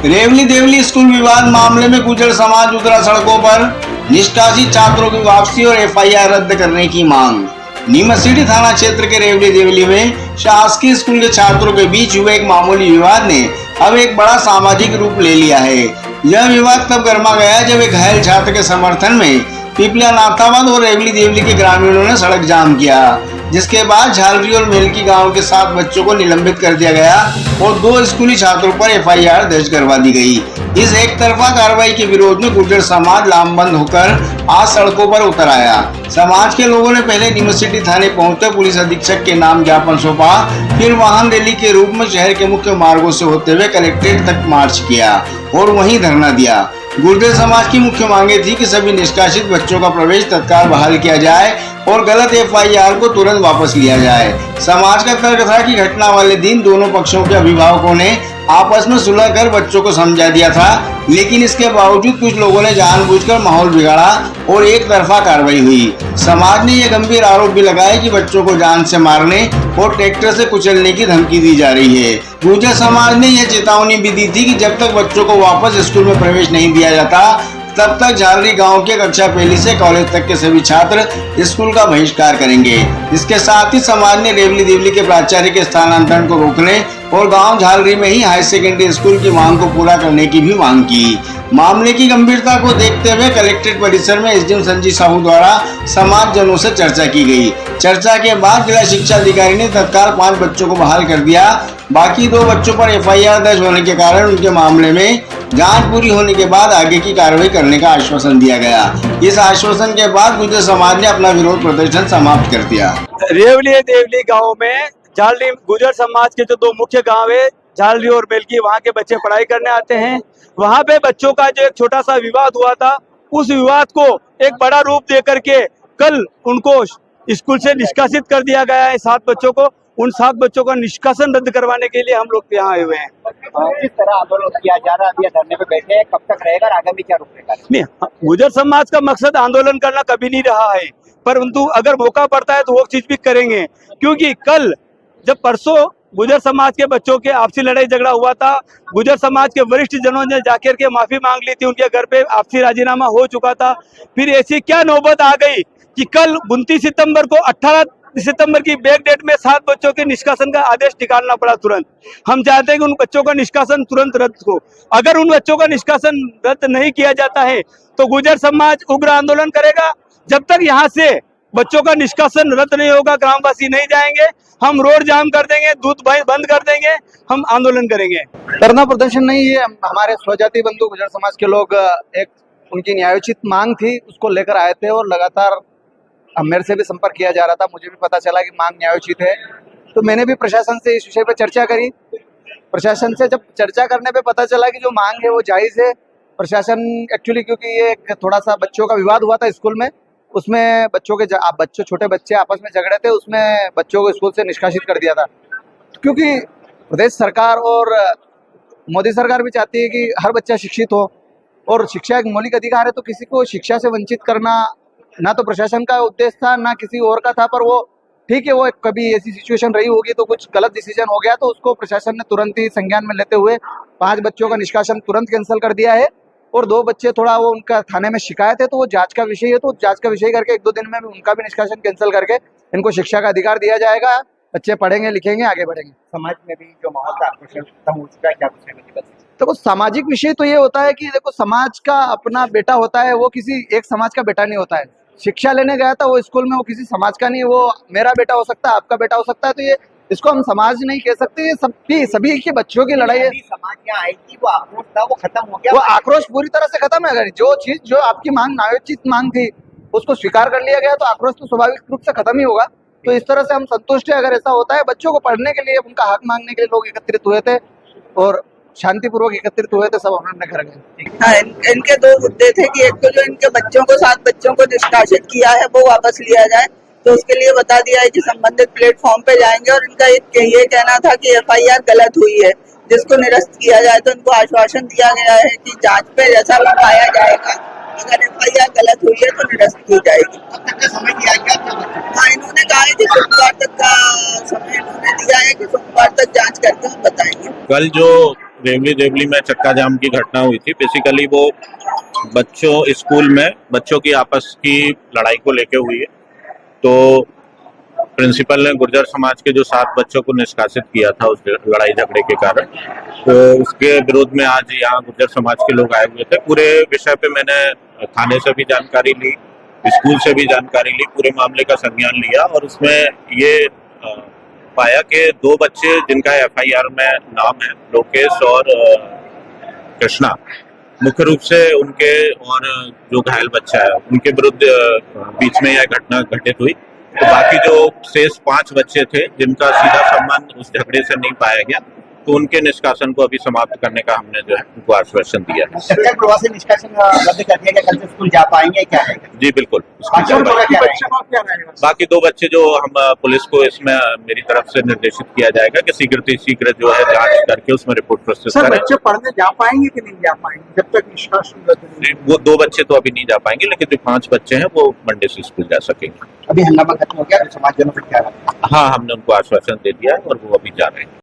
Rewli Deoli school विवाद मामले में गुर्जर समाज उतरा सड़कों पर, निष्कासित छात्रों की वापसी और एफआईआर रद्द करने की मांग। नीमच सिटी थाना क्षेत्र के रेवली देवली में शासकीय स्कूल के छात्रों के बीच हुए एक मामूली विवाद ने अब एक बड़ा सामाजिक रूप ले लिया है। यह विवाद तब गर्मा गया जब एक घायल छात्र के समर्थन में पिपलिया नाथाबाद और रेवली देवली के ग्रामीणों ने सड़क जाम किया, जिसके बाद झालरी और मेलकी गांव के 7 बच्चों को निलंबित कर दिया गया और 2 स्कूली छात्रों पर एफआईआर दर्ज करवा दी गई। इस एक तरफा कार्रवाई के विरोध में गुर्जर समाज लामबंद होकर आज सड़कों पर उतर आया। समाज के लोगों ने पहले नीमच सिटी थाने पहुंचकर पुलिस अधीक्षक के नाम ज्ञापन सौंपा, फिर वाहन रैली के रूप में शहर के मुख्य मार्गों से होते हुए कलेक्ट्रेट तक मार्च किया और वहीं धरना दिया। गुर्जर समाज की मुख्य मांगे थी कि सभी निष्कासित बच्चों का प्रवेश तत्काल बहाल किया जाए और गलत एफआईआर को तुरंत वापस लिया जाए। समाज का तर्क था कि घटना वाले दिन दोनों पक्षों के अभिभावकों ने आपस में सुलह कर बच्चों को समझा दिया था, लेकिन इसके बावजूद कुछ लोगों ने जानबूझकर माहौल बिगाड़ा और एक तरफा कार्रवाई हुई। समाज ने यह गंभीर आरोप भी लगाया कि बच्चों को जान से मारने और ट्रैक्टर से कुचलने की धमकी दी जा रही है। गुर्जर समाज ने यह चेतावनी भी दी थी कि जब तक बच्चों को वापस स्कूल में प्रवेश नहीं दिया जाता, तब तक झालरी गांव के कक्षा पहली से कॉलेज तक के सभी छात्र स्कूल का बहिष्कार करेंगे। इसके साथ ही समाज ने रेवली देवली के प्राचार्य के स्थानांतरण को रोकने और गांव झालरी में ही हाई सेकेंडरी स्कूल की मांग को पूरा करने की भी मांग की। मामले की गंभीरता को देखते हुए कलेक्ट्रेट परिसर में एसडीएम संजीव साहू द्वारा समाजजनों से चर्चा की गई। चर्चा के बाद जिला शिक्षा अधिकारी ने तत्काल 5 बच्चों को बहाल कर दिया। बाकी 2 बच्चों पर एफआईआर दर्ज होने के कारण उनके मामले में जांच पूरी होने के बाद आगे की कार्रवाई करने का आश्वासन दिया गया। इस आश्वासन के बाद गुर्जर समाज ने अपना विरोध प्रदर्शन समाप्त कर दिया। रेवली देवली गांव में झालरी गुर्जर समाज के जो 2 मुख्य गांव है झालरी और मेलकी, वहां के बच्चे पढ़ाई करने आते हैं। वहां पे बच्चों का जो एक छोटा सा विवाद हुआ था, उस विवाद को एक बड़ा रूप दे करके कल उनको स्कूल से निष्कासित कर दिया गया है। 7 बच्चों को, उन 7 बच्चों का निष्कासन रद्द करवाने के लिए हम लोग यहाँ आए हुए हैं। किस तरह आंदोलन किया जा रहा है? अभी धरने पे बैठे हैं, कब तक रहेगा, आगामी क्या रूपरेखा? नहीं, गुर्जर समाज का मकसद आंदोलन करना कभी नहीं रहा है, परंतु अगर मौका पड़ता है तो वो चीज भी करेंगे। क्योंकि कल जब परसों गुर्जर समाज के बच्चों के आपसी लड़ाई झगड़ा हुआ था, गुर्जर समाज के वरिष्ठ जनों ने जाकर के माफी मांग ली थी, उनके घर पे आपसी राजीनामा हो चुका था। फिर ऐसी क्या नौबत आ गई कि कल 29 सितंबर को 18 सितंबर की बैक डेट में 7 बच्चों के निष्कासन का आदेश निकालना पड़ा तुरंत। हम चाहते हैं कि उन बच्चों का निष्कासन तुरंत रद्द हो। अगर उन बच्चों का निष्कासन रद्द नहीं किया जाता है तो गुर्जर समाज उग्र आंदोलन करेगा। जब तक यहाँ से बच्चों का निष्कासन रद्द नहीं होगा, ग्रामवासी नहीं जाएंगे, हम रोड जाम कर देंगे, दूध बंद कर देंगे, हम आंदोलन करेंगे। धरना प्रदर्शन नहीं है, हमारे स्वजाति बंधु गुर्जर समाज के लोग एक उनकी न्यायोचित मांग थी, उसको लेकर आए थे और लगातार मेरे से भी संपर्क किया जा रहा था। मुझे भी पता चला कि मांग न्यायोचित है, तो मैंने भी प्रशासन से इस विषय पर चर्चा करी। प्रशासन से जब चर्चा करने पे पता चला कि जो मांग है वो जायज़ है। प्रशासन एक्चुअली, क्योंकि ये थोड़ा सा बच्चों का विवाद हुआ था स्कूल में, उसमें बच्चों छोटे बच्चे आपस में झगड़े थे, उसमें बच्चों को स्कूल से निष्कासित कर दिया था। क्योंकि प्रदेश सरकार और मोदी सरकार भी चाहती है कि हर बच्चा शिक्षित हो और शिक्षा एक मौलिक अधिकार है, तो किसी को शिक्षा से वंचित करना ना तो प्रशासन का उद्देश्य था ना किसी और का था। पर वो ठीक है, वो कभी ऐसी सिचुएशन रही होगी तो कुछ गलत डिसीजन हो गया, तो उसको प्रशासन ने तुरंत ही संज्ञान में लेते हुए 5 बच्चों का निष्कासन तुरंत कैंसिल कर दिया है। और 2 बच्चे थोड़ा वो उनका थाने में शिकायत है, तो वो जांच का विषय है, तो जांच का विषय करके 1-2 दिन में भी उनका भी निष्कासन कैंसिल करके इनको शिक्षा का अधिकार दिया जाएगा। बच्चे पढ़ेंगे, लिखेंगे, आगे बढ़ेंगे। समाज में भी जो माहौल का आक्रोशन खत्म हो चुका है, क्या कुछ है? देखो, सामाजिक विषय तो ये होता है कि देखो, समाज का अपना बेटा होता है, वो किसी एक समाज का बेटा नहीं होता है। शिक्षा लेने गया था वो स्कूल में, वो किसी समाज का नहीं, वो मेरा बेटा हो सकता है, आपका बेटा हो सकता है। तो ये इसको हम समाज नहीं कह सकते, ये सभी के बच्चों की लड़ाई है। समाज यहाँ आई थी, वो आक्रोश था, वो खत्म हो गया। वो आक्रोश पूरी तरह से खत्म है। अगर जो आपकी मांग न्यायोचित मांग थी उसको स्वीकार कर लिया गया तो आक्रोश तो स्वाभाविक रूप से खत्म ही होगा। तो इस तरह से हम संतुष्ट है। अगर ऐसा होता है, बच्चों को पढ़ने के लिए, उनका हक मांगने के लिए लोग एकत्रित हुए थे और शांतिपूर्वक एकत्रित हुए थे, सब अपने घर गए। हाँ, इनके 2 मुद्दे थे कि एक तो जो इनके बच्चों को 7 बच्चों को निष्कासित किया है वो वापस लिया जाए, तो उसके लिए बता दिया है कि संबंधित प्लेटफॉर्म पे जाएंगे। और इनका ये कहना था कि एफआईआर गलत हुई है, जिसको निरस्त किया जाए। तो इनको आश्वासन दिया गया है कि जांच पे जैसा भी पाया जाएगा, अगर एफआईआर गलत हुई है तो निरस्त की जाएगी। अब तक का समय दिया गया? हाँ, इन्होंने कहा है कि सोमवार तक का समय इन्होंने दिया है कि सोमवार तक जांच करके हम बताएंगे। कल जो रेवली देवली में चक्का जाम की घटना हुई थी। बेसिकली वो बच्चों स्कूल में बच्चों की आपस की लड़ाई को लेके हुई है। तो प्रिंसिपल ने गुर्जर समाज के जो 7 बच्चों को निष्कासित किया था उस लड़ाई झगड़े के कारण, तो उसके विरोध में आज यहाँ गुर्जर समाज के लोग आए हुए थे। पूरे विषय पे मैंने थाने से भी जानकारी ली, स्कूल से भी जानकारी ली, पूरे मामले का संज्ञान लिया और उसमें ये पाया कि 2 बच्चे जिनका FIR में नाम है, लोकेश और कृष्णा, मुख्य रूप से उनके और जो घायल बच्चा है उनके विरुद्ध बीच में यह घटना घटित हुई। तो बाकी जो शेष 5 बच्चे थे जिनका सीधा संबंध उस झगड़े से नहीं पाया गया, तो उनके निष्कासन को अभी समाप्त करने का हमने जो है उनको आश्वासन दिया है। शिक्षक प्रवासी निष्कासन रद्द कर दिया गया, कल से स्कूल जा पाएंगे क्या है? जी बिल्कुल। क्या बाकी 2 बच्चे जो हम पुलिस को इसमें मेरी तरफ से निर्देशित किया जाएगा कि शीघ्र जो है जांच करके उसमें रिपोर्ट प्रस्तुत सर, करें। बच्चे पढ़ने जा पाएंगे कि नहीं जा पाएंगे जब तक निष्कासन रद्द नहीं? वो 2 बच्चे तो अभी नहीं जा पाएंगे, लेकिन जो 5 बच्चे हैं वो मंडे से स्कूल जा सकेंगे। अभी हंगामा खत्म हो गया तो समाजजनों को क्या लगता है? हाँ, हमने उनको आश्वासन दे दिया है और वो अभी जा रहे हैं।